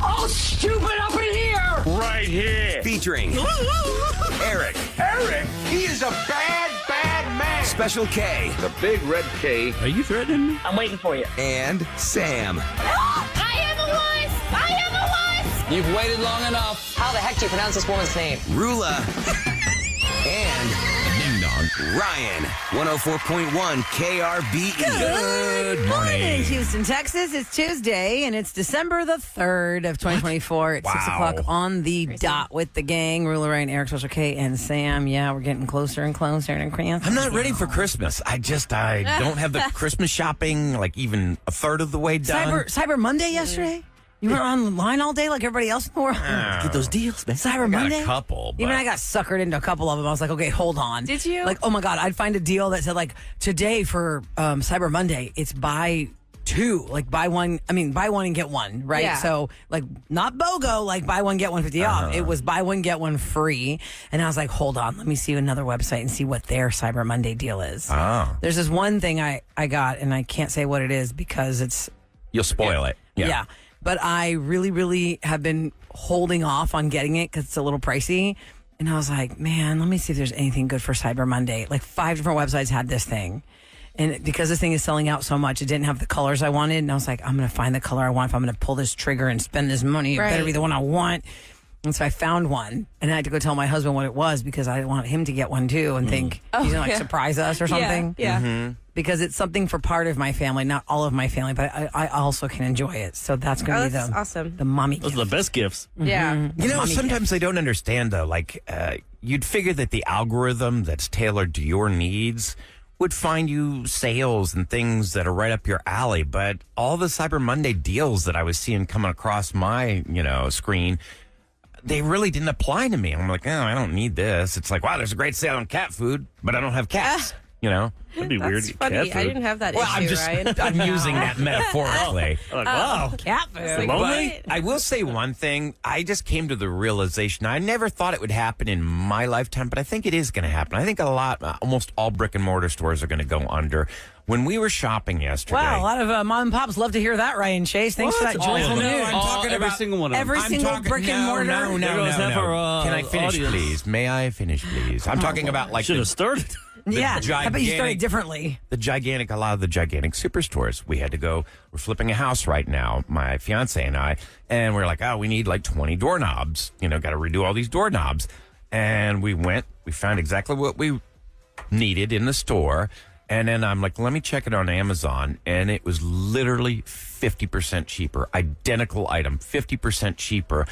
all stupid up in here. Right here. Featuring Eric. Eric, he is a bad, bad man. Special K. The big red K. Are you threatening me? I'm waiting for you. And Sam. I am a wuss! I am a wuss! You've waited long enough. How the heck do you pronounce this woman's name? Roula. And Ding Dong. Ryan. 104.1 KRBE. Good morning, Houston, Texas. It's Tuesday, and it's December the 3rd of 2024. It's 6 o'clock on the dot with the gang. Roula, Ryan, Eric, Special K, and Sam. Yeah, we're getting closer and closer to Christmas. I'm not ready for Christmas. I don't have the Christmas shopping like even a third of the way done. Cyber Monday yesterday? You were online all day like everybody else in the world? Get those deals, man. Cyber I got Monday? a couple. Even but- I got suckered into a couple of them. I was like, okay, hold on. Did you? Like, oh my God, I'd find a deal that said like, today for Cyber Monday, it's buy two, like buy one and get one, right? Yeah. So like not BOGO, like buy one, get one 50 off. It was buy one, get one free. And I was like, hold on, let me see another website and see what their Cyber Monday deal is. Oh. There's this one thing I got, and I can't say what it is because it's, You'll spoil it. yeah. But I really, really have been holding off on getting it because it's a little pricey. And I was like, man, let me see if there's anything good for Cyber Monday. Like 5 different websites had this thing. And because this thing is selling out so much, it didn't have the colors I wanted. And I was like, I'm going to find the color I want. If I'm going to pull this trigger and spend this money, it better be the one I want. And so I found one. And I had to go tell my husband what it was because I want him to get one too and think he's going to surprise us or something. Yeah. Mm-hmm. Because it's something for part of my family, not all of my family, but I also can enjoy it. So that's going to be that's the awesome. the mommy Those gift. are the best gifts. Yeah. You know, sometimes I don't understand though. Like, you'd figure that the algorithm that's tailored to your needs would find you sales and things that are right up your alley. But all the Cyber Monday deals that I was seeing coming across my, screen, they really didn't apply to me. I'm like, oh, I don't need this. It's like, wow, there's a great sale on cat food, but I don't have cats. That'd be weird. That's funny. Cat I food. didn't have that Well, issue, Ryan. I'm using that metaphorically. Like, wow. cat food. Lonely? But I will say one thing. I just came to the realization. I never thought it would happen in my lifetime, but I think it is going to happen. I think almost all brick and mortar stores are going to go under. When we were shopping yesterday. Wow, a lot of mom and pops love to hear that, Ryan Chase. Thanks for that All joyful of them. news. I'm talking every about single one of them. Every single brick and mortar. No. There goes half our, Can I finish, audience. please? May I finish, please? I'm talking about like Should have started. Yeah, I bet you started gigantic- differently. a lot of the gigantic superstores. We had to go. We're flipping a house right now, my fiance and I, and we're like, oh, we need like 20 doorknobs. Got to redo all these doorknobs. And we found exactly what we needed in the store. And then I'm like, let me check it on Amazon. And it was literally 50% cheaper. Identical item, 50% cheaper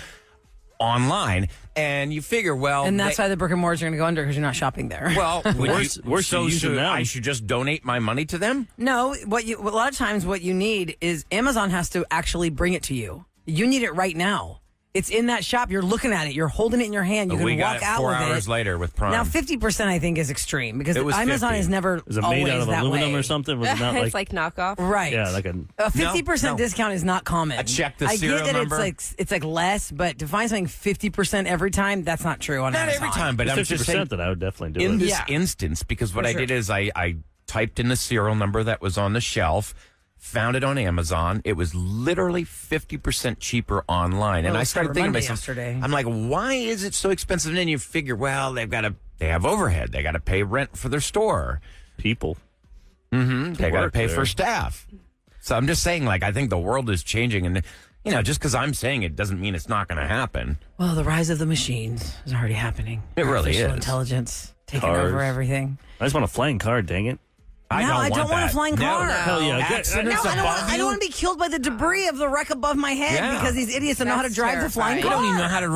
online. And you figure, well. And that's why the brick and mortars are going to go under because you're not shopping there. Well, Worse so you using should, them. I should just donate my money to them? No, a lot of times what you need is Amazon has to actually bring it to you. You need it right now. It's in that shop. You're looking at it. You're holding it in your hand. You can We got walk it out 4 with hours it. later with Prime. Now, 50% I think is extreme because It was Amazon 50. is never Is it always made out of that aluminum way. or something? Was it not It's like knockoff. Right. Yeah, like a 50% No. discount is not common. I checked the I serial get that number. it's like less, but to find something 50% every time, that's not true on Not Amazon. every time, but I'm just 50% saying that I would definitely do in it. this Yeah. instance, because what For I sure. did is I typed in the serial number that was on the shelf, found it on Amazon. It was literally 50% cheaper online. And Oh, I started Cyber thinking to Monday myself, yesterday. I'm like, why is it so expensive? And then you figure, well, they have overhead. They got to pay rent for their store. People. They got to work pay there. for staff. So I'm just saying, like, I think the world is changing. And, just because I'm saying it doesn't mean it's not going to happen. Well, the rise of the machines is already happening. It really Artificial is. intelligence taking Cars. over everything. I just want a flying car, dang it. I don't want that. a flying car. No. Hell yeah. Accidents No, I above you? don't want to be killed by the debris of the wreck above my head Yeah. because these idiots don't know how to That's drive the flying You car. don't even know how to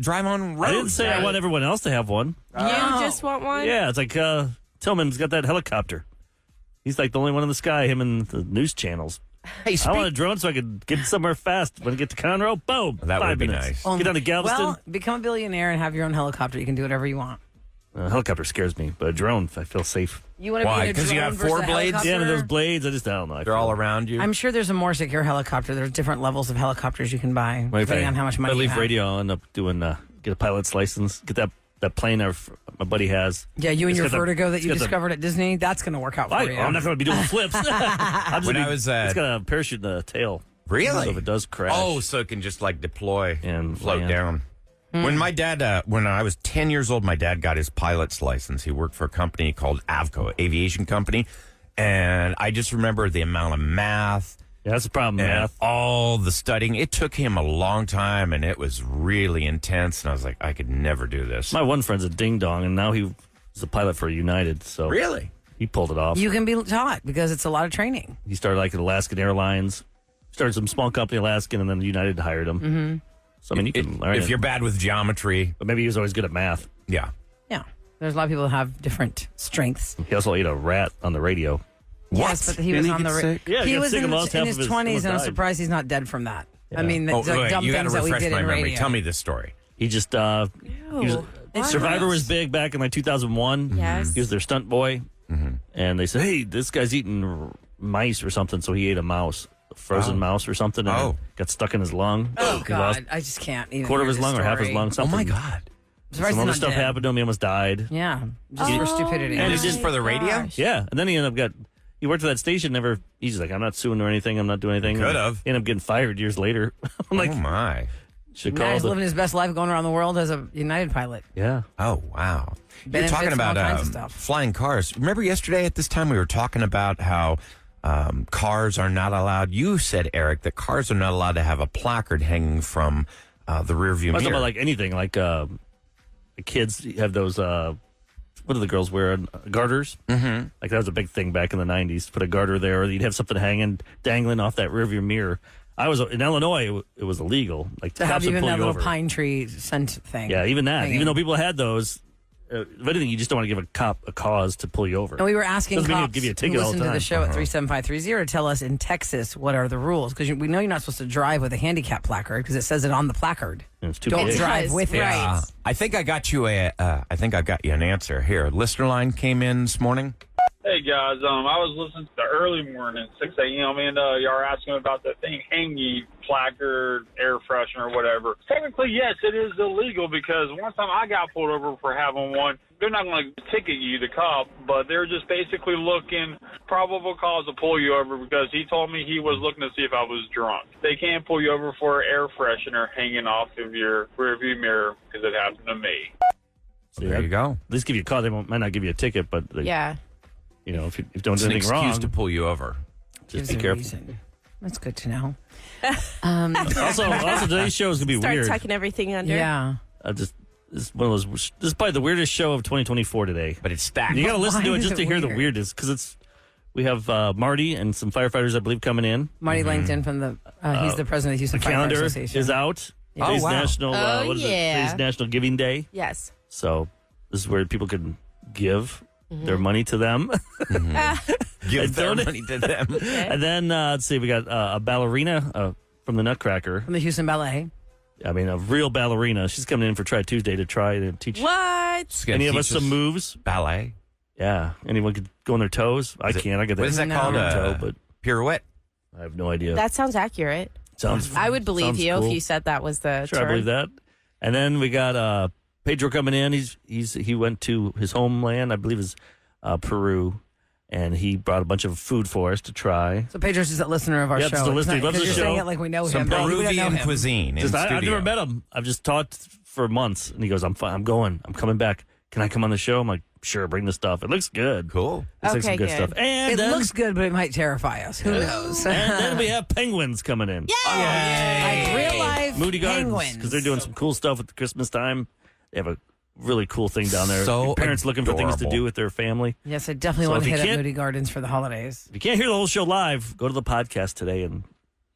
drive on roads. I didn't say I want everyone else to have one. You just want one? Yeah, it's like Tillman's got that helicopter. He's like the only one in the sky, him and the news channels. Hey, I want a drone so I could get somewhere fast. When I get to Conroe, boom. That 5 would be minutes. nice. Get down to Galveston. Well, become a billionaire and have your own helicopter. You can do whatever you want. A helicopter scares me, but a drone, I feel safe. You want to Why? be in a 'Cause you drone have versus 4 a blades? helicopter? Yeah, and those blades, I don't know. They're all around you. I'm sure there's a more secure helicopter. There's different levels of helicopters you can buy depending on how much money I you leave have. radio, I'll end up doing, get a pilot's license, get that plane my buddy has. Yeah, you and It's your got the- vertigo that it's you got the- discovered at Disney, that's going to work out for you. I'm not going to be doing flips. When I was, it's got a parachute in the tail. Really? So if it does crash. Oh, so it can just like deploy And float land. down. When my dad, when I was 10 years old, my dad got his pilot's license. He worked for a company called Avco, aviation company. And I just remember the amount of math. Yeah, that's the problem, And math. all the studying. It took him a long time, and it was really intense. And I was like, I could never do this. My one friend's a ding dong, and now he's a pilot for United. So Really? he pulled it off. You can be taught because it's a lot of training. He started like at Alaskan Airlines, started some small company, Alaskan, and then United hired him. Mm-hmm. So I mean, you can learn If it. you're bad with geometry, But maybe he was always good at math. yeah. Yeah. There's a lot of people that have different strengths. He also ate a rat on the radio. Yes, but he was on the Yeah, he he got was sick in, and lost half in his of his 20s, and I'm died. surprised he's not dead from that. Yeah. I mean, Oh, it's like wait, dumb you got to things that we refresh did my in memory. radio. Tell me this story. He just Survivor was big back in like 2001. Yes. He was their stunt boy, and they said, "Hey, this guy's eating mice or something," so he ate a mouse, a frozen mouse or something, and it got stuck in his lung. Oh, He lost God. I just can't even. a quarter of hear his this lung or half his story. lung. Oh, Something. my God. I'm surprised Some he's other not stuff dead. happened to him. He almost died. Yeah. Just for stupidity. And he This is did- for the radio? Yeah, and then he ended up he worked for that station. He's just like, I'm not suing or anything. I'm not doing anything. Could have. He ended up getting fired years later. I'm like, Oh, my. should Now call he's living his best life going around the world as a United pilot. Yeah. Oh, wow. You're Benefits talking from all about kinds of stuff. flying cars. Remember yesterday at this time we were talking about how cars are not allowed. You said, Eric, that cars are not allowed to have a placard hanging from the rear view I was talking mirror. about like anything, like the kids have those. What do the girls wear? Garters. Mm-hmm. Like that was a big thing back in the '90s. Put a garter there, or you'd have something hanging, dangling off that rearview mirror. I was in Illinois. It was illegal. Like To have cops would even pull that you little over. pine tree scent thing. Yeah, even that. hanging. Even though people had those, if anything, you just don't want to give a cop a cause to pull you over. And we were asking Doesn't mean he'll cops give you a who ticket all listen the to the time. show at 37530 to tell us in Texas what are the rules. Because we know you're not supposed to drive with a handicap placard because it says it on the placard. And it's too Don't big. drive with it. Right. I think I got you an answer here. Listener line came in this morning. Hey guys, I was listening to the early morning, 6 a.m., and y'all were asking about the thing, hangy placard, air freshener, whatever. Technically, yes, it is illegal because one time I got pulled over for having one. They're not going to ticket you, the cop, but they're just basically looking, probable cause to pull you over because he told me he was looking to see if I was drunk. They can't pull you over for air freshener hanging off of your rearview mirror because it happened to me. See, There you go. At least give you a call. They might not give you a ticket, but they, Yeah. you know, if you don't It's do an anything excuse wrong, to pull you over. just Gives be a careful. reason. That's good to know. Also, today's show is gonna be Start weird. tucking everything under. Yeah. This is one of those. This is probably the weirdest show of 2024 today. But it's stacked. You got to listen why to it is just it to hear the weird? weirdness because we have Marty and some firefighters, I believe, coming in. Marty Langton from the, he's the president of the Houston The Firefighter calendar Association. is out. Oh, Today's wow. National. Oh, what is it? yeah. Today's National Giving Day. Yes. So this is where people can give their money to them. Give their donate- money to them. And then let's see, we got a ballerina from the Nutcracker. From the Houston Ballet. I mean, a real ballerina. She's coming in for Try Tuesday to try to teach What? It's gonna any of teach us some moves. ballet. Yeah, anyone could go on their toes. I can't. I got that. What is that No. called? toe, but Pirouette. I have no idea. That sounds accurate. sounds. I would believe sounds you cool. if you said that was the Sure, term. I believe that. And then we got Pedro coming in. He went to his homeland, I believe, is Peru, and he brought a bunch of food for us to try. So Pedro's just a listener of our Yep, show. just a listener. He loves Because the you're saying show. it like we know Some him. but we don't know Peruvian him. cuisine in Just I've studio. never met him. I've just talked for months, and he goes, "I'm fine. I'm going. I'm coming back. Can I come on the show?" I'm like, "Sure, bring the stuff. It looks good. Cool. Looks like some Okay, good good. stuff." And It then, looks good, but it might terrify us. Who knows? and then we have penguins coming in. Like real life Moody Gardens, penguins. because they're doing some cool stuff at the Christmas time. They have a really cool thing down there. So Your parents looking for things to adorable. do with their family. Yes, I definitely So want if to you hit up can't- Moody Gardens for the holidays. If you can't hear the whole show live, go to the podcast today and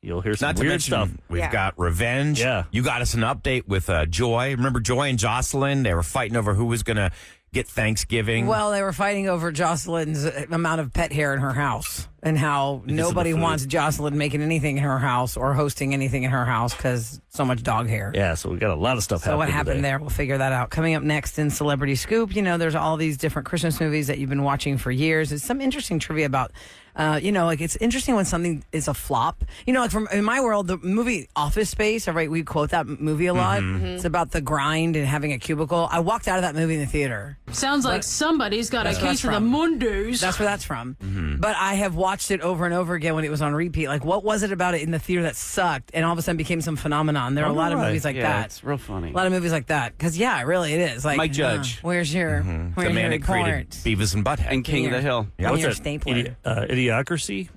you'll hear some Not to weird mention, stuff. we've Yeah. got Revenge. Yeah. You got us an update with Joy. Remember Joy and Jocelyn? They were fighting over who was going to get Thanksgiving. Well, they were fighting over Jocelyn's amount of pet hair in her house and how of nobody the food. wants Jocelyn making anything in her house or hosting anything in her house because so much dog hair. Yeah, so we got a lot of stuff So happening what happened today. there? We'll figure that out. Coming up next in Celebrity Scoop, there's all these different Christmas movies that you've been watching for years. There's some interesting trivia about Like it's interesting when something is a flop. Like in my world, the movie Office Space, right? We quote that movie a lot. It's about the grind and having a cubicle. I walked out of that movie in the theater. Sounds like somebody's got a case for the Mondays. That's where that's from. But I have watched it over and over again when it was on repeat. Like, what was it about it in the theater that sucked and all of a sudden became some phenomenon? There are a lot of movies like that. It's real funny. A lot of movies like that. Because, really, it is. Like, Mike Judge. Where's your The man that created Beavis and Butthead. And King of the Hill. Yeah. What's your that? stapler. Idiocracy?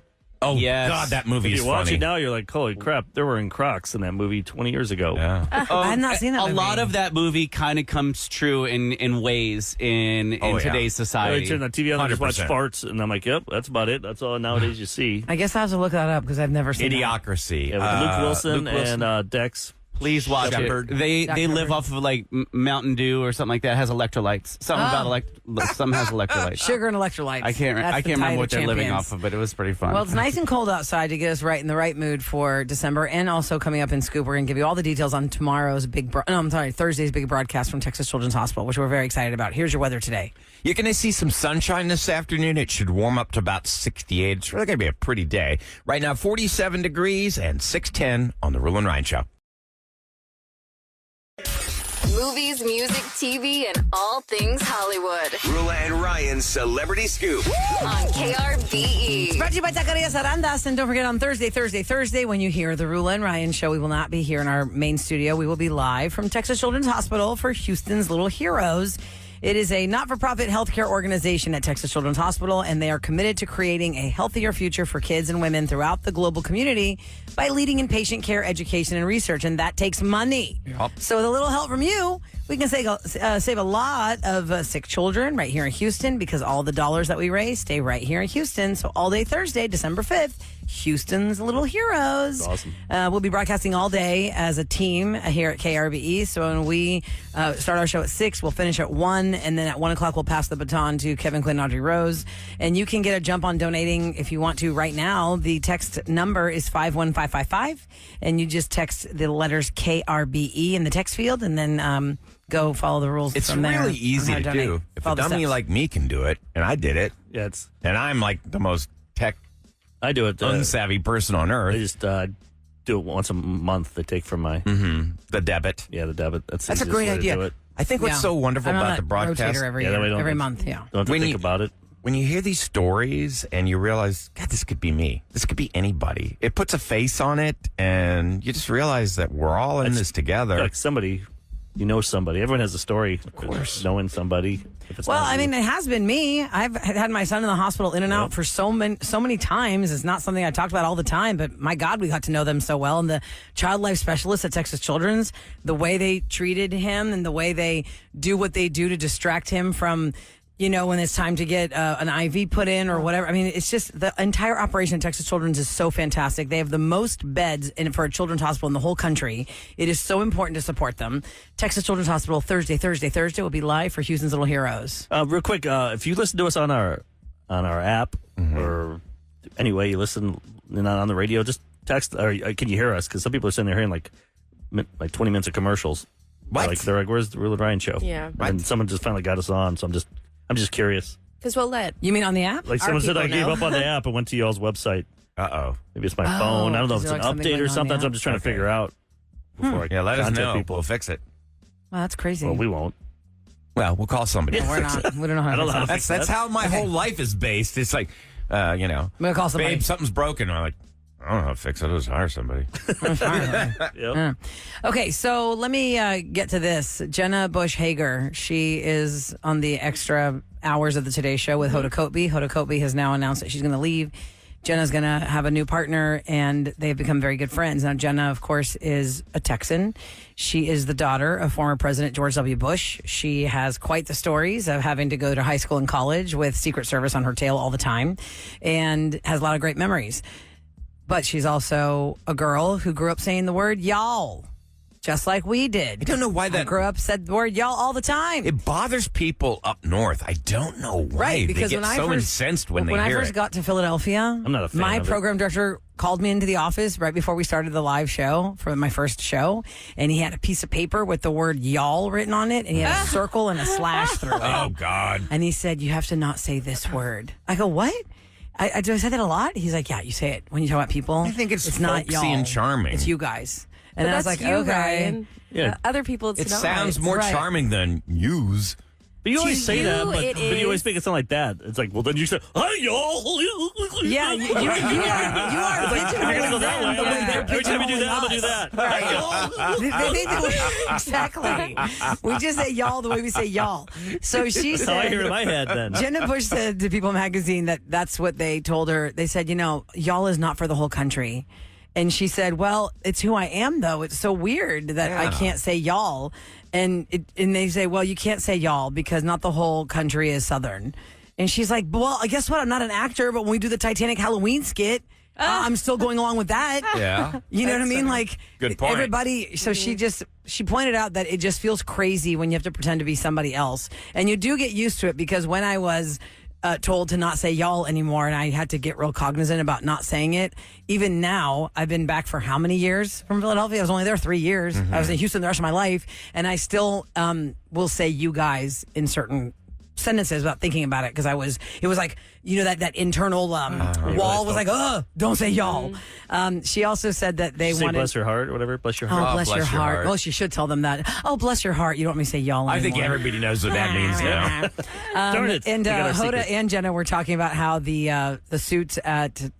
Oh, Yes. God, that If movie's you watch funny. it now, you're like, holy crap, they were in Crocs in that movie 20 years ago. Yeah. I have not seen that A movie. lot of that movie kind of comes true in ways in Oh, yeah. today's I society. turn the TV on and just watch 100%. farts, and I'm like, yep, that's about it. That's all nowadays you see. I guess I have to look that up because I've never seen that. Idiocracy. Yeah, with Luke Wilson Luke Wilson. and Dex. Please watch Shepherd. it. They Dr. live Pepper. off of like Mountain Dew or something like that. It has electrolytes. Something about something has electrolytes. Sugar and electrolytes. I can't That's the remember tide what of they're living champions. off of, but it was pretty fun. Well, it's nice and cold outside to get us right in the right mood for December, and also coming up in Scoop, we're going to give you all the details on tomorrow's Thursday's big broadcast from Texas Children's Hospital, which we're very excited about. Here's your weather today. You're going to see some sunshine this afternoon. It should warm up to about 68. It's really going to be a pretty day. Right now, 47 degrees and 610 on the Roula and Ryan Show. Movies, music, TV, and all things Hollywood Roula and Ryan's Celebrity Scoop. on KRBE. Brought to you by Taquerias Arandas. And don't forget on Thursday, when you hear the Roula and Ryan show, we will not be here in our main studio. We will be live from Texas Children's Hospital for Houston's Little Heroes. It is a not-for-profit healthcare organization at Texas Children's Hospital, and they are committed to creating a healthier future for kids and women throughout the global community by leading in patient care, education, and research, and that takes money. Yep. So with a little help from you, we can save a lot of sick children right here in Houston, because all the dollars that we raise stay right here in Houston. So all day Thursday, December 5th, Houston's Little Heroes. That's awesome. We'll be broadcasting all day as a team here at KRBE. So when we start our show at 6, we'll finish at 1, and then at 1 o'clock we'll pass the baton to Kevin, Quinn, and Audrey Rose. And you can get a jump on donating if you want to right now. The text number is 51555, and you just text the letters KRBE in the text field, and then go follow the rules. It's from there really easy on to how donate. do. If a Follow the dummy steps. like me can do it, and I did it, Yeah, and I'm like the most tech I do it. unsavvy person on I earth. just do it once a month. They take from my The debit. the debit. That's the That's a easiest great way to do idea. it. I think what's Yeah. so wonderful I'm on about that the broadcast, rotator every Yeah, that way year, don't every have- month. Yeah. Don't have to When think you- about it. when you hear these stories and you realize, God, this could be me. This could be anybody. It puts a face on it, and you just realize that we're all in this together. Like somebody, somebody. Everyone has a story. Of course, knowing somebody. If it's Well, not I you. mean, it has been me. I've had my son in the hospital in and out for so many times. It's not something I talked about all the time, but my God, we got to know them so well. And the child life specialists at Texas Children's, the way they treated him and the way they do what they do to distract him from, when it's time to get an IV put in or whatever. I mean, it's just the entire operation at Texas Children's is so fantastic. They have the most beds for a children's hospital in the whole country. It is so important to support them. Texas Children's Hospital Thursday will be live for Houston's Little Heroes. Real quick, if you listen to us on our app or anyway you listen on the radio, just text or can you hear us? Because some people are sitting there hearing like 20 minutes of commercials. What? They're like, "Where's the Roula and Ryan show?" Yeah. And someone just finally got us on, so I'm just curious. Because we'll let. You mean on the app? Like Our someone said, I people gave know. up on the app and went to y'all's website. Uh-oh. Maybe it's my phone. I don't know if is it's there an like something update going or on something. the I'm just trying to Okay. figure out before I Yeah, let us contact know. people. We'll fix it. Wow, that's crazy. Well, we won't. Well, we'll call somebody. No, we're not. We don't know how I to don't fix know how that. to That's how my whole life is based. It's like, I'm gonna call somebody. babe, something's broken. I'm like, I don't know how to fix it. I'll just hire somebody. Yep. Okay, so let me get to this. Jenna Bush Hager, she is on the extra hours of the Today Show with Hoda Kotb. Hoda Kotb has now announced that she's going to leave. Jenna's going to have a new partner, and they've become very good friends. Now, Jenna, of course, is a Texan. She is the daughter of former President George W. Bush. She has quite the stories of having to go to high school and college with Secret Service on her tail all the time, and has a lot of great memories. But she's also a girl who grew up saying the word y'all, just like we did. I don't know why I that grew up said the word y'all all the time. it bothers people up north. I don't know why. Right, because they get when I so first, incensed when they I hear first it. got to Philadelphia, I'm not a fan my of it. program director called me into the office right before we started the live show for my first show, and he had a piece of paper with the word y'all written on it, and he had a circle and a slash through it. Oh God! And he said, "You have to not say this word." I go, "What?" Do I say that a lot? He's like, yeah, you say it when you talk about people. I think it's not folksy y'all. and charming. It's you guys. And But I was that's like, you, okay. Ryan. Yeah. Other people, it's It not. sounds more Right. charming than use. But you always say you, that, but it you always is. make it sound like that. It's like, well, then you say, hi, y'all. Yeah, you are pigeonholing them the way they're Every time you do that, I'm pigeonholing going to do us. that. Hi, y'all. They do exactly. We just say y'all the way we say y'all. So she That's how I said, hear it in my head then. Jenna Bush said to People Magazine that that's what they told her. They said, y'all is not for the whole country. And she said, well, it's who I am, though. It's so weird that I can't say y'all. And they say, well, you can't say y'all because not the whole country is Southern. And she's like, well, guess what? I'm not an actor, but when we do the Titanic Halloween skit, I'm still going along with that. Yeah. You know what I mean? Like, Good point. everybody. So she pointed out that it just feels crazy when you have to pretend to be somebody else. And you do get used to it because when I was told to not say y'all anymore, and I had to get real cognizant about not saying it. Even now, I've been back for how many years from Philadelphia? I was only there 3 years. I was in Houston the rest of my life, and I still will say you guys in certain sentences without thinking about it because it was like, that internal wall was like, don't say y'all. She also said that they Say wanted. bless your heart or whatever. Bless your heart. Oh, bless your heart. Well, she should tell them that. Oh, bless your heart. You don't want me to say y'all anymore. I think everybody knows what that means now. Darn it. And We got our Hoda secret. and Jenna were talking about how the suits at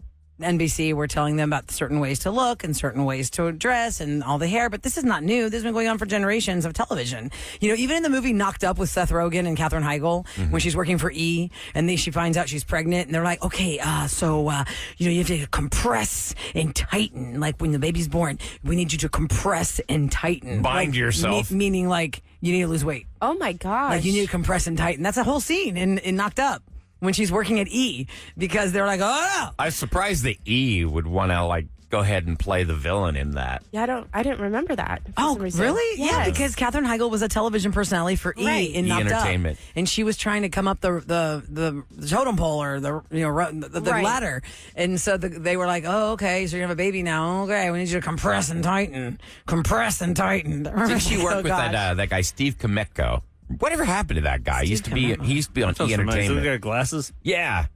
NBC were telling them about certain ways to look and certain ways to dress and all the hair. But this is not new. This has been going on for generations of television. Even in the movie Knocked Up with Seth Rogen and Katherine Heigl, when she's working for E! and then she finds out she's pregnant, and they're like, okay, so you have to compress and tighten. Like when the baby's born, we need you to compress and tighten. Bind yourself. Meaning like you need to lose weight. Oh my gosh. Like you need to compress and tighten. That's a whole scene in Knocked Up when she's working at E! because they're like, oh, I was surprised that E would want to go ahead and play the villain in that. Yeah, I didn't remember that. for oh, some reason. really? Yeah, Yes. because Katherine Heigl was a television personality for E! Right. in E! Knocked Entertainment. Up, and she was trying to come up the totem pole or the Right. ladder, and so they were like, oh, okay, so you have a baby now. Okay, we need you to compress and tighten. Did she work with that guy Steve Kometko? Whatever happened to that guy? He used to be on Sounds E! familiar. So Entertainment. they got glasses. Yeah.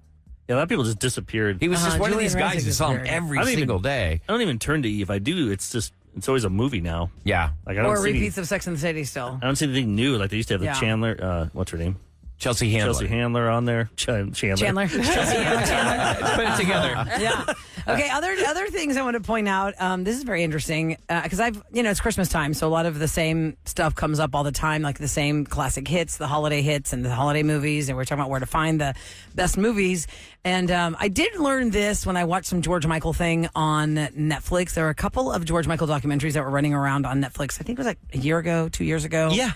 Yeah, a lot of people just disappeared. He was just one of these Julian guys Rancic who saw him disappeared. every I don't even- single day. I don't even turn to E! If I do, it's always a movie now. Yeah. Like I don't or see repeats of Sex and the City still. I don't see anything new. Like they used to have the Yeah. Chandler. What's her name? Chelsea Handler. Chelsea Handler on there. Chandler. Chandler. Chandler. Put it together. Yeah. Okay. Other things I want to point out. This is very interesting because it's Christmas time, so a lot of the same stuff comes up all the time, like the same classic hits, the holiday hits, and the holiday movies. And we're talking about where to find the best movies. And I did learn this when I watched some George Michael thing on Netflix. There were a couple of George Michael documentaries that were running around on Netflix. I think it was like a year ago, 2 years ago. Yeah,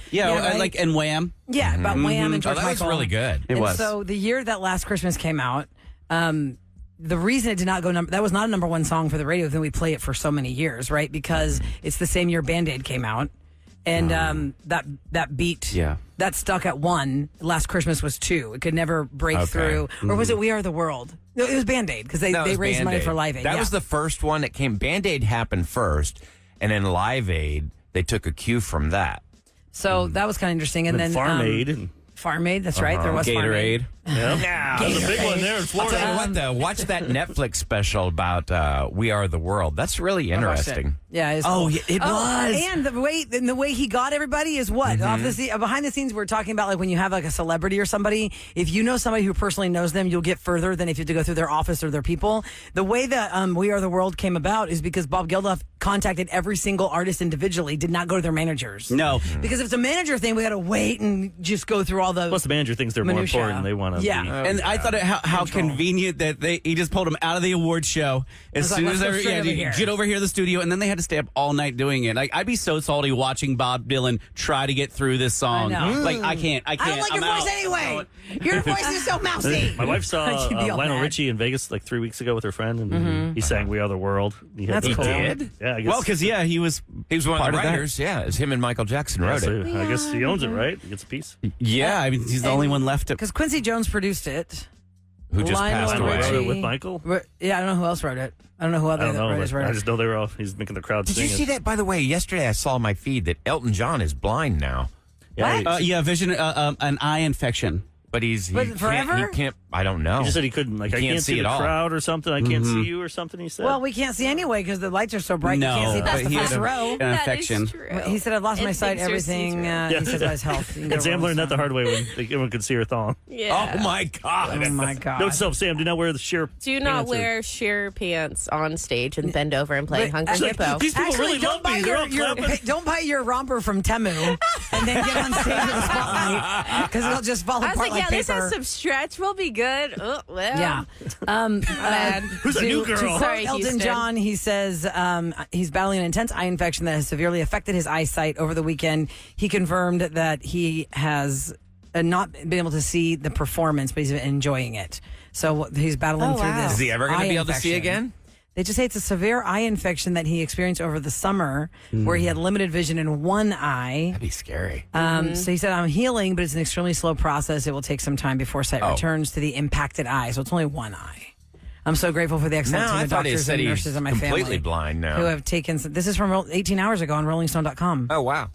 right? and Wham. Yeah, about Wham and Oh, George that was Michael. really good. It And was. So the year that Last Christmas came out, the reason it did not go that was not a number one song for the radio. Then we play it for so many years, right? Because it's the same year Band-Aid came out, and that beat, that stuck at 1. Last Christmas was 2. It could never break through. Or was it We Are the World? No, it was Band-Aid because they raised money for Live Aid. That yeah. was the first one that came. Band-Aid happened first, and then Live Aid, they took a cue from that. So that was kind of interesting. And then Farm Aid and Farm Aid, that's right. There was Farm Aid. Gatorade. yeah, there's a big one there in I'll Florida. tell you what, though, watch that Netflix special about We Are the World. That's really interesting. Yeah. It's Oh, cool. yeah, it was. And the way he got everybody is what off the behind the scenes. We're talking about like when you have like a celebrity or somebody. If you know somebody who personally knows them, you'll get further than if you have to go through their office or their people. The way that We Are the World came about is because Bob Geldof contacted every single artist individually. Did not go to their managers. No. Because if it's a manager thing, we got to wait and just go through all the. Plus, the manager thinks they're more Minutia. important. They want to. Yeah. And I thought how convenient that he just pulled him out of the award show as was soon like, as let's go straight over here. get over here to the studio, and then they had to stay up all night doing it. Like I'd be so salty watching Bob Dylan try to get through this song. I know. Like I can't. I don't like your I'm voice out. anyway. Your voice is so mousy. My wife saw You'd be all Lionel mad. Richie in Vegas like 3 weeks ago with her friend, and he sang "We Are the World." That's He cool. did? Yeah, I guess. Well, because he was He was one part of the of that. writers. Yeah, it's him and Michael Jackson wrote so it. I guess he owns it, right? He gets a piece. Yeah, I mean he's the only one left to. Because Quincy Jones produced it. Who just Lionel passed Lionel away. wrote Richie. it with Michael. Yeah, I don't know who else wrote it. I don't know who I other don't know. writers But wrote I it. just know they were all. He's making the crowd Did sing you see it. that? By the way, yesterday I saw on my feed that Elton John is blind now. Yeah, vision, an eye infection. But he forever? He can't. I don't know. He just said he couldn't. Like, I can't see it the all. crowd or something. I can't see you or something, he said. Well, we can't see anyway because the lights are so bright. No, you can't see past but the he first had row. an That infection. is true. He said, I've lost my sight, everything. He said about his health. And Sam learned that the hard way when everyone could see her thong. Yeah. Oh my God! Oh my God. Note self, Sam, do not wear the sheer Do not pants or- wear sheer pants on stage and bend over and play Hungry She's like, Hippo. these people Actually, really love me. They're all clapping. don't buy your romper from Temu and then get on stage with a spotlight because it'll just fall I was apart like, yeah, this paper. has some stretch. We'll be good. Oh, well. Yeah. Who's a new girl? To quote Sorry, Elton Houston. John, he says he's battling an intense eye infection that has severely affected his eyesight over the weekend. He confirmed that he has not been able to see the performance, but he's enjoying it. So he's battling through this. Is he ever going to eye be able to see infection. again? They just say it's a severe eye infection that he experienced over the summer where he had limited vision in one eye. That'd be scary. So he said, I'm healing, but it's an extremely slow process. It will take some time before sight returns to the impacted eye. So it's only one eye. I'm so grateful for the excellent No, team I of thought he doctors said and he's nurses in my completely family blind now. who have taken. This is from 18 hours ago on RollingStone.com. Oh wow!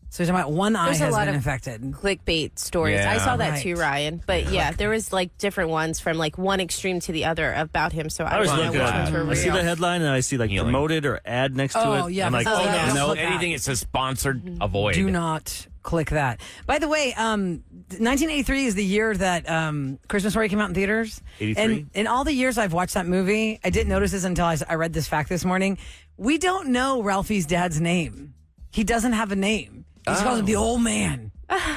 So he's talking about one eye There's a has lot been of infected. clickbait stories. Yeah. I saw that Right. too, Ryan. But yeah, there was like different ones from like one extreme to the other about him. So I I always don't know look which at ones were I see real. the headline and I see like Healing. promoted or ad next to Oh, it. yeah, I'm like, because oh, it's- no. No, click that. anything it says sponsored, avoid. Do not click that. By the way, 1983 is the year that Christmas Story came out in theaters. 83? And in all the years I've watched that movie, I didn't notice this until I read this fact this morning. We don't know Ralphie's dad's name. He doesn't have a name. He just calls him the old man.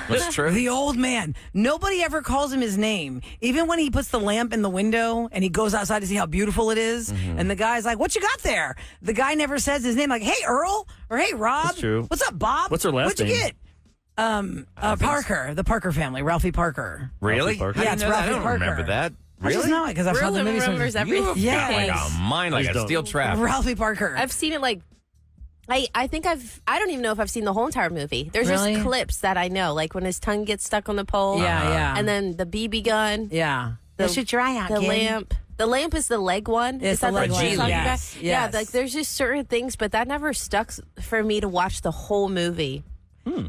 That's true. The old man. Nobody ever calls him his name. Even when he puts the lamp in the window and he goes outside to see how beautiful it is, and the guy's like, what you got there? The guy never says his name, like, hey, Earl, or hey, Rob. That's true. What's up, Bob? What's her last What'd you name? get? Parker, the Parker family, Ralphie Parker. Really? Parker. How Yeah, do it's you know that? Ralphie I don't Parker. remember that. I just Really? know it because I've saw the Rula movie. remembers everything. You've got like a mind like Please a don't. steel trap. Ralphie Parker. I've seen it like I think I don't even know if I've seen the whole entire movie. There's Really? just clips that I know, like when his tongue gets stuck on the pole. Yeah, yeah. And then the BB gun. yeah. The- Should try out, The kid. lamp. The lamp is the leg one. It's Is that the leg what you're one, talking yes, about? yes. Yeah, like there's just certain things, but that never stuck for me to watch the whole movie.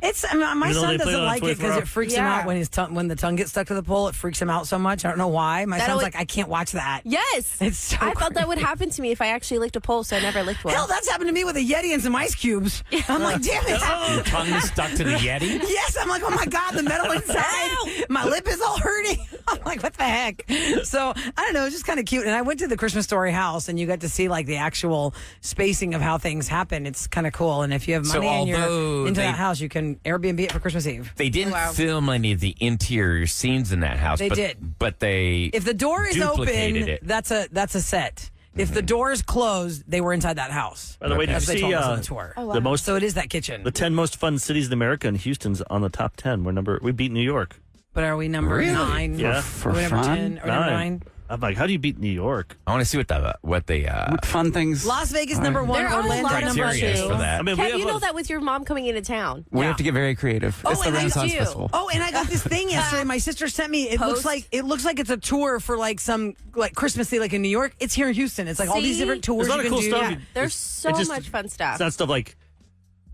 It's my Even though son they play it doesn't on like it 24 because it hours. freaks him Yeah. out when the tongue gets stuck to the pole. It freaks him out so much. I don't know why. My That son's always- like, I can't watch that. Yes. It's so I thought that would crazy. happen to me if I actually licked a pole, so I never licked one. Hell, that's happened to me with a Yeti and some ice cubes. I'm like, damn it. Your tongue is stuck to the Yeti? Yes, I'm like, oh my God, the metal inside. My lip is all hurting. I'm like, what the heck? So, I don't know, it's just kind of cute. And I went to the Christmas Story house and you got to see like the actual spacing of how things happen. It's kind of cool. And if you have So money and you're although into they- that house, you can Airbnb it for Christmas Eve. They didn't film any of the interior scenes in that house. They but, did. But they If the door is duplicated open, it. that's a set. If the door is closed, they were inside that house. By the way, did you That's what they see told us on the tour. the most So it is that kitchen. the 10 most fun cities in America, and Houston's on the top 10. We beat New York. But are we number 9? Yeah. For Are we number fun? 10? Or number 9? I'm like, how do you beat New York? I want to see what the What fun things? Las Vegas number 1, There are a Orlando lot of number criteria is 2. for that. I mean, Kev, we have you a- know that with your mom coming into town. We have to get very creative. it's the and I Renaissance do. Festival. Oh, and I got this thing yesterday. My sister sent me. It looks Post. like it's a tour for like some like Christmas thing, like in New York. It's here in Houston. It's like all these See? different tours There's a lot you of can cool do. stuff. Yeah. There's It's- so it just- much fun stuff. It's not stuff like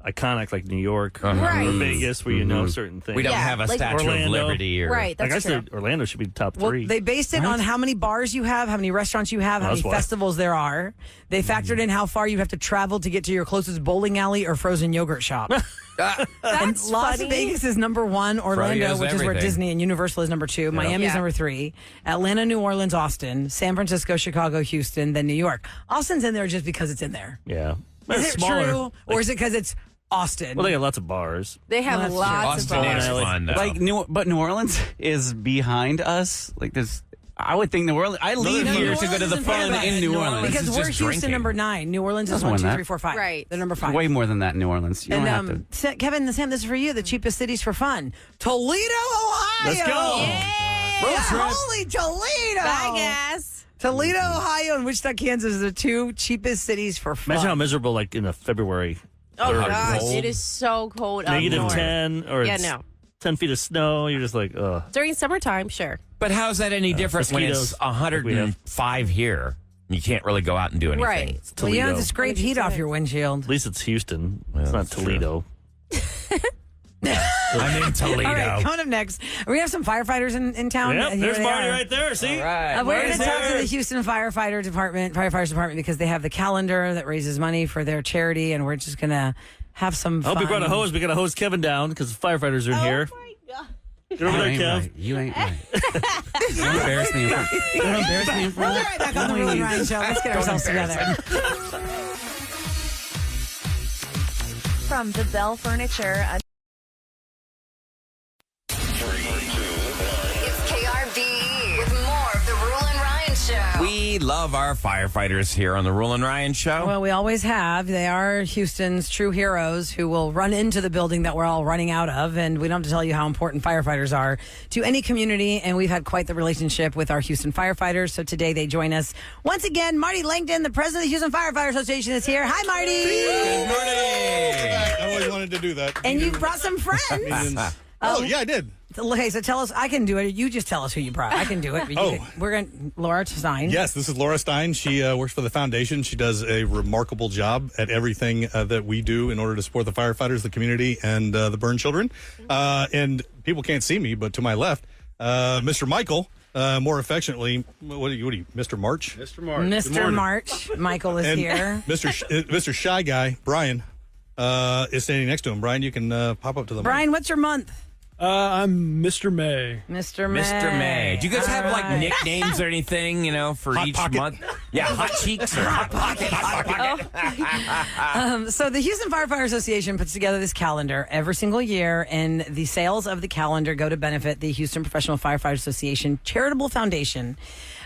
iconic like New York Right. or Vegas where you know certain things. We don't Yeah, have a like Statue of Orlando. Liberty or Right, Like I that's true. said, Orlando should be top Well, 3. they based it on how many bars you have, how many restaurants you have, how many That's why. festivals there are. They factored in how far you have to travel to get to your closest bowling alley or frozen yogurt shop. And That's Las funny. Vegas is number 1, Orlando, Froyo's which is where everything. Disney and Universal is number 2, Miami's Yeah. number 3, Atlanta, New Orleans, Austin, San Francisco, Chicago, Houston, then New York. Austin's in there just because it's in there. yeah. Is It's it smaller. true, or is it because it's Austin? Well, they got lots of bars. They have Well, that's lots Austin of is bars. fun. Though. Like New Orleans is behind us. Like there's, I would think New Orleans. I leave No, here New to go to Orleans the is fun better in than New New Orleans. Orleans. because is we're just Houston drinking. number 9. New Orleans is That's 1, more 2, than 3, that. 4, 5. Right. They're number 5. Way more than that in New Orleans. You don't have to. And Kevin and Sam, this is for you. The cheapest cities for fun: Toledo, Ohio. Let's go. Yeah, holy Toledo! Bye, guys. Toledo, Ohio, and Wichita, Kansas are the 2 cheapest cities for fun. Imagine how miserable, like in a February. Oh, or gosh. cold, It is so cold up negative north. 10 or Yeah, it's no. 10 feet of snow. You're just like, ugh. During summertime, sure. But how's that any different when it's mosquitoes, like we have. 105 here? You can't really go out and do anything. Right. Well, you don't have Toledo. to scrape heat off your windshield. At least it's Houston. It's not that's true. Toledo. I'm in Toledo. All right, coming up next, we have some firefighters in town. Yep, Here there's they Marty are. right there. See? All right. We're going to Marty's talk to here. the Houston Firefighters Department, because they have the calendar that raises money for their charity, and we're just going to have some I fun. hope we brought a hose. We got to hose Kevin down because the firefighters are in here. Get over there, Kev. You ain't right. Don't embarrass me. Don't embarrass me in front We'll be of right back on the Roula and Ryan Show. Let's get ourselves together. From the Bell Furniture. It's KRB with more of the Roula and Ryan Show. We love our firefighters here on the Roula and Ryan Show. Well, we always have. They are Houston's true heroes who will run into the building that we're all running out of. And we don't have to tell you how important firefighters are to any community. And we've had quite the relationship with our Houston firefighters. So today they join us once again. Marty Langdon, the president of the Houston Firefighter Association, is here. Hi, Marty. Good morning. I always wanted to do that. And you've brought some friends. Yeah, I did. Okay, so tell us. I can do it. You just tell us who you brought. I can do it. We're going to Laura Stein. Yes, this is Laura Stein. She works for the foundation. She does a remarkable job at everything that we do in order to support the firefighters, the community, and the burn children. And people can't see me, but to my left, Mr. Michael, more affectionately, what are you, Mr. March? Mr. March. Mr. March. Michael is And here. Mr. Shy Guy, Brian, is standing next to him. Brian, you can pop up to the Brian, what's your month? I'm Mr. May. Mr. May. Mr. May. Do you guys have like right. nicknames or anything, for Hot each Pocket. month? Yeah, Hot Cheeks or Hot Pocket. Hot Pocket. So the Houston Firefighter Association puts together this calendar every single year, and the sales of the calendar go to benefit the Houston Professional Firefighter Association Charitable Foundation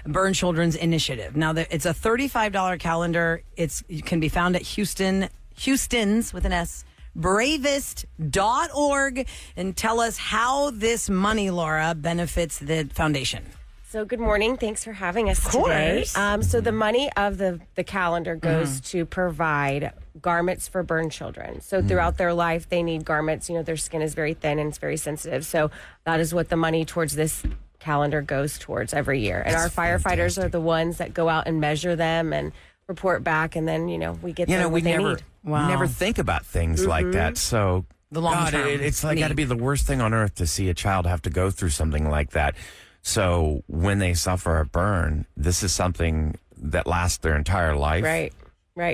Burn Children's Initiative. Now, it's a $35 calendar. It can be found at Houston's with an S, bravest.org, and tell us how this money, Laura, benefits the foundation. So good morning. Thanks for having us course. today. So the money of the calendar goes to provide garments for burn children. So throughout their life, they need garments. Their skin is very thin and it's very sensitive. So that is what the money towards this calendar goes towards every year. And our firefighters are the ones that go out and measure them and report back. And then, we get them what they need. We never think about things like that. So The long God, term it's like need. got to be the worst thing on earth to see a child have to go through something like that. So when they suffer a burn, this is something that lasts their entire life. Right.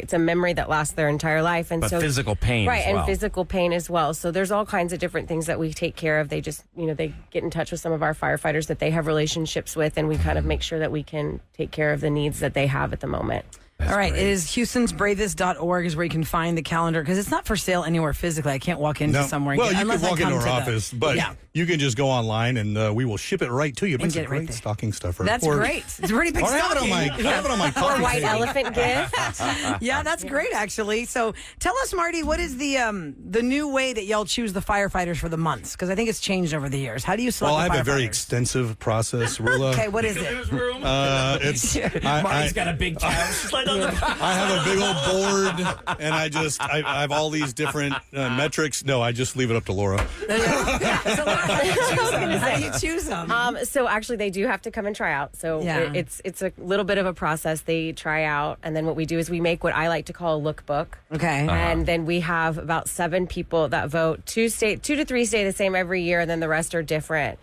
It's a memory that lasts their entire life. And But so physical pain Right, as well. and physical pain as well. So there's all kinds of different things that we take care of. They just, they get in touch with some of our firefighters that they have relationships with, and we kind of make sure that we can take care of the needs that they have at the moment. All right, it is HoustonsBravest.org is where you can find the calendar, because it's not for sale anywhere physically. I can't walk into somewhere. Well, you can unless I walk come into to our the- office, but Yeah. you can just go online and we will ship it right to you. And It's get a it right great there. stocking stuffer. That's great. It's a pretty big I have it on my, stocking. I have it on my Or coffee white table. elephant gift. Yeah, that's great, actually. So tell us, Marty, what is the new way that y'all choose the firefighters for the months? Because I think it's changed over the years. How do you select Well, I the have a very firefighters? extensive process, Roula. Okay, what is it? It's Marty's got a big couch. I have a big old board, and I have all these different metrics. No, I just leave it up to Laura. How do you choose them? So actually, they do have to come and try out. So Yeah. it's a little bit of a process. They try out, and then what we do is we make what I like to call a lookbook. Okay. And then we have about 7 people that vote. 2 to 3 stay the same every year, and then the rest are different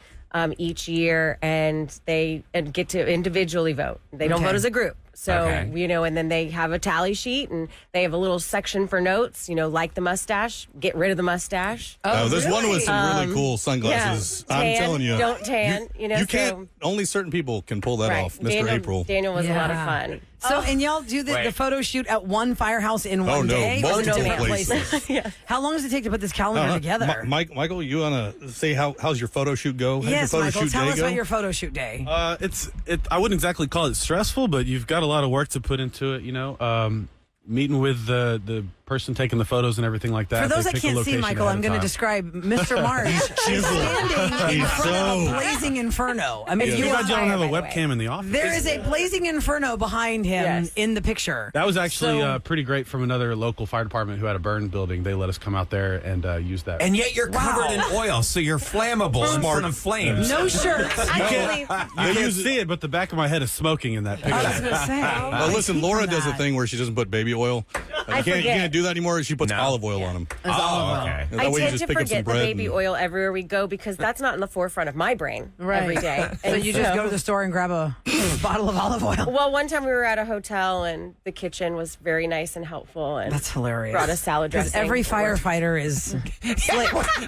each year, and they get to individually vote. They don't Okay. vote as a group. So, Okay. and then they have a tally sheet, and they have a little section for notes, like the mustache, get rid of the mustache. There's one with some really cool sunglasses. Yeah. I'm Tan, telling you. don't tan, You so- can't, only certain people can pull that Right. off. Mr. April. Daniel was a lot of Yeah. fun. So, and y'all do the Wait. photo shoot at one firehouse in one no, day? multiple different places. How long does it take to put this calendar together? Michael, you want to say how's your photo shoot go? How's Yes, your photo Michael, shoot tell day us go? about your photo shoot day. I wouldn't exactly call it stressful, but you've got a lot of work to put into it, meeting with the person taking the photos and everything like that. For those They that pick a can't see, location Michael, ahead I'm of going to time. describe Mr. Marsh chiseled. standing in He's front of so- a blazing inferno. I mean, Too you bad you don't have a by the way. webcam in the office. there is a blazing inferno behind him Yes. in the picture. That was actually So- pretty great from another local fire department who had a burn building. They let us come out there and use that. And yet you're covered in oil, so you're flammable in front of flames. No shirts. Actually, you can't see it, but the back of my head is smoking in that picture. I was going to say. Well, listen, Laura does a thing where she doesn't put baby oil. You can't do that anymore. She puts olive oil on them. Okay. That I way you tend just to pick up some forget the bread baby oil everywhere we go because that's not in the forefront of my brain every day. So you just go to the store and grab a bottle of olive oil. Well, one time we were at a hotel and the kitchen was very nice and helpful. And that's hilarious. Brought a salad dressing. Because every firefighter is.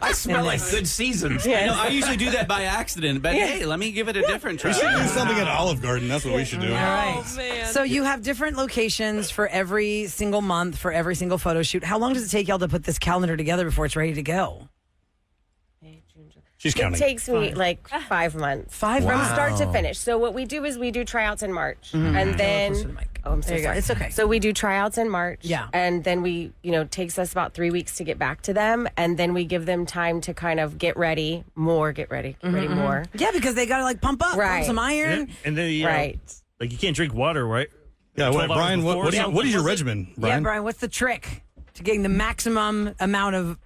I smell like good seasons. You know, I usually do that by accident, but hey, let me give it a different try. We should do something at Olive Garden. That's what we should do. All right. Oh, man. So you have different locations for every single month, for every single photo shoot. How long does it take y'all to put this calendar together before it's ready to go? She's counting. It takes me like 5 months. From start to finish. So what we do is we do tryouts in March. Mm-hmm. And then... Oh, I'm so sorry. It's okay. So we do tryouts in March. Yeah. And then we, it takes us about 3 weeks to get back to them. And then we give them time to kind of get ready more. Yeah, because they got to pump up, pump some iron. And then, you you can't drink water, right? Yeah, Brian, what is your regimen, Brian? Yeah, Brian, what's the trick to getting the maximum amount of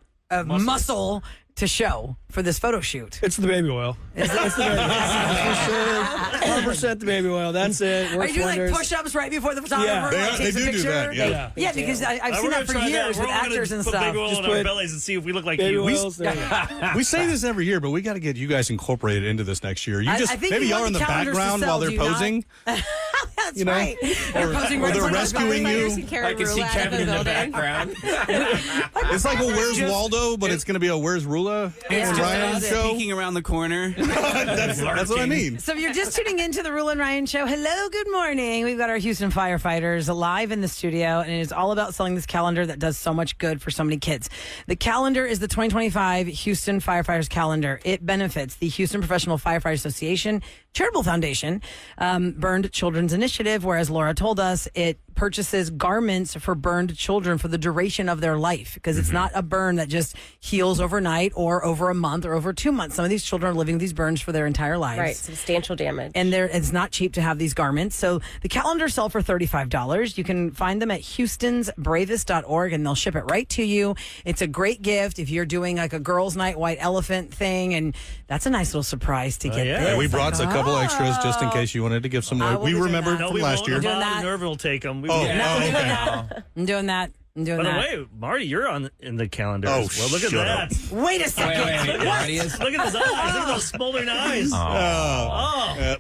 muscle to show for this photo shoot? It's the baby oil. It's the baby oil. 100% the baby oil. That's it. Are you doing push-ups right before the photographer takes a picture? That. Yeah, because I've seen that for years with actors and stuff. Put baby oil on our bellies and see if we look like you. We say this every year, but we got to get you guys incorporated into this next year. Maybe y'all are in the background while they're posing. That's right. Or they're rescuing you. I can see Kevin in the background. It's like a Where's Waldo, but it's going to be a Where's Roula and Ryan show. Peeking around the corner. That's what I mean. So if you're just tuning into the Roula and Ryan show, hello, good morning. We've got our Houston Firefighters live in the studio, and it is all about selling this calendar that does so much good for so many kids. The calendar is the 2025 Houston Firefighters calendar. It benefits the Houston Professional Firefighter Association Charitable Foundation, Burned Children's Initiative, whereas Laura told us it purchases garments for burned children for the duration of their life, because it's not a burn that just heals overnight or over a month or over 2 months. Some of these children are living with these burns for their entire lives. Right, substantial damage. And it's not cheap to have these garments. So the calendars sell for $35. You can find them at houstonsbravest.org, and they'll ship it right to you. It's a great gift if you're doing like a girls' night white elephant thing, and that's a nice little surprise to get this. Yeah, we brought a couple extras just in case you wanted to give some away. We remembered from last year. Nervin will take them. I'm doing that. By the way, Marty, you're in the calendar. Oh, well, look at that. Wait a second. Wait, Marty is? Look at his eyes. Look at those smoldering eyes.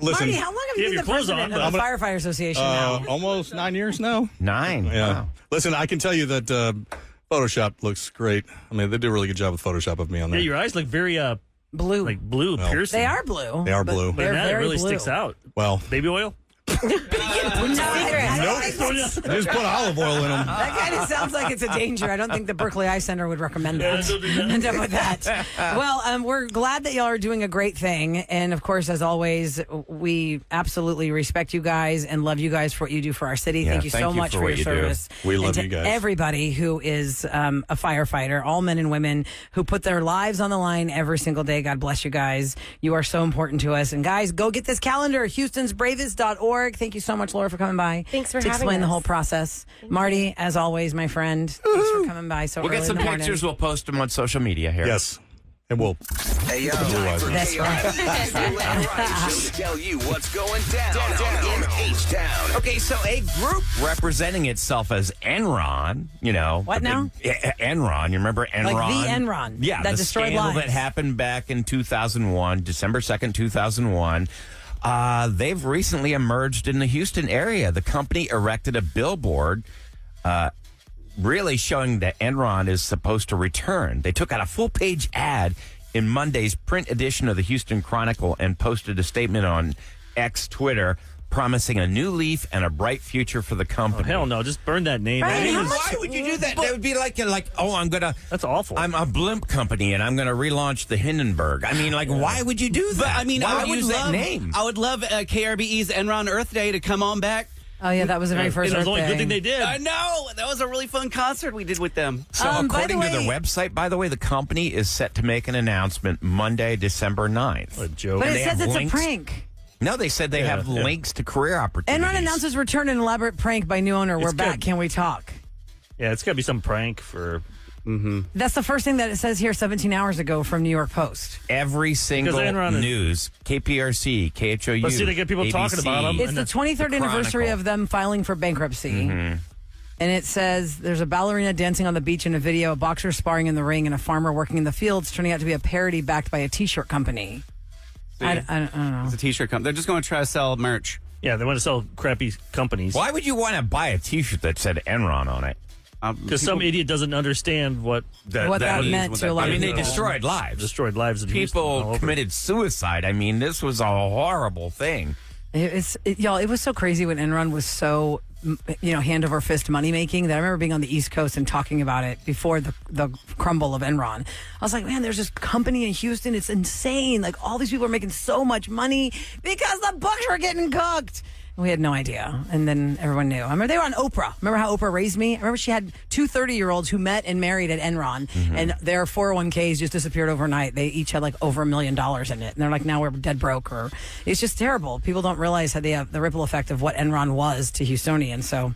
Listen, Marty, how long have you been the president of the Firefighter Association now? Almost 9 years now. 9. Yeah. Wow. Listen, I can tell you that Photoshop looks great. I mean, they do a really good job with Photoshop of me on there. Yeah, your eyes look very blue. Like blue, piercing. They are blue. They are blue. But now it really blue. sticks out. Well, baby oil? Just put olive oil in them. That kind of sounds like it's a danger. I don't think the Berkeley Eye Center would recommend that. I'm done with that. Well, we're glad that y'all are doing a great thing. And of course, as always, we absolutely respect you guys and love you guys for what you do for our city. Yeah, thank you so much for your service. We love and you guys. Everybody who is a firefighter, all men and women who put their lives on the line every single day. God bless you guys. You are so important to us. And guys, go get this calendar, houstonsbravest.org. Thank you so much, Laura, for coming by. Thanks for to having explain the us. whole process. Marty, as always, my friend, thanks for coming by so We'll early get some in the morning. pictures. We'll post them on social media here. Yes. And we'll. Hey, yo, That's That's right. Show to tell you what's going down in H-Town. Okay, so a group representing itself as Enron, What now? Enron, you remember Enron? Like the Enron. Yeah, that the destroyed scandal lives. that happened back in 2001, December 2nd, 2001. They've recently emerged in the Houston area. The company erected a billboard really showing that Enron is supposed to return. They took out a full-page ad in Monday's print edition of the Houston Chronicle and posted a statement on X Twitter promising a new leaf and a bright future for the company. Oh, hell no. Just burn that name. Right. Why would you do that? That would be like, I'm going to... That's awful. I'm a blimp company, and I'm going to relaunch the Hindenburg. I mean, why would you do that? But, I mean, why I would would use love that name? I would love KRBE's Enron Earth Day to come on back. Oh, yeah, that was the very first It was the only Earth good Day. thing they did. I know. That was a really fun concert we did with them. So according to their website, by the way, the company is set to make an announcement Monday, December 9th. A joke. But And it they says have it's links. a prank. No, they said they have links to career opportunities. Enron announces return an elaborate prank by new owner. We're It's back. good. Can we talk? Yeah, it's got to be some prank for... That's the first thing that it says here 17 hours ago from New York Post. Every single Enron is- news, KPRC, KHOU, But see, they get people ABC, talking about them. It's the 23rd anniversary Chronicle. of them filing for bankruptcy. And it says there's a ballerina dancing on the beach in a video, a boxer sparring in the ring, and a farmer working in the fields, turning out to be a parody backed by a T-shirt company. I don't know. It's a T-shirt company. They're just going to try to sell merch. Yeah, they want to sell crappy companies. Why would you want to buy a T-shirt that said Enron on it? Because some idiot doesn't understand what that meant to a lot of I mean, they people. destroyed lives. Destroyed lives. In Houston, all People over. committed suicide. I mean, this was a horrible thing. Y'all, it was so crazy when Enron was so, hand over fist money making that I remember being on the East Coast and talking about it before the crumble of Enron. I was like, man, there's this company in Houston. It's insane. Like, all these people are making so much money because the books were getting cooked. We had no idea. And then everyone knew. I remember they were on Oprah. Remember how Oprah raised me? I remember she had two 30-year-olds who met and married at Enron. And their 401ks just disappeared overnight. They each had like over $1 million in it. And they're like, now we're dead broke. Or it's just terrible. People don't realize how they have the ripple effect of what Enron was to Houstonians. So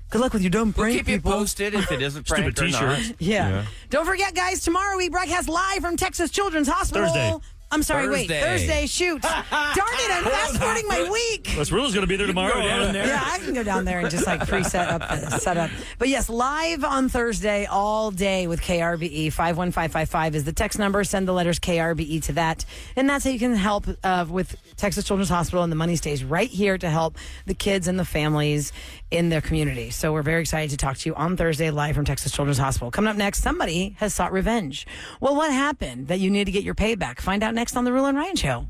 good luck with your dumb prank, We'll keep people. you posted if it is a prank or not. Yeah. Don't forget, guys, tomorrow we broadcast live from Texas Children's Hospital. Thursday. I'm sorry, Thursday, shoot. Darn it, I'm fast-forwarding my week. Roula's going to be there tomorrow. Yeah, I can go down there and just like preset up the setup. But yes, live on Thursday all day with KRBE. 51555 is the text number. Send the letters KRBE to that. And that's how you can help with Texas Children's Hospital, and the money stays right here to help the kids and the families in their community. So we're very excited to talk to you on Thursday live from Texas Children's Hospital. Coming up next, somebody has sought revenge. Well, what happened that you need to get your payback? Find out next on the Roula and Ryan Show.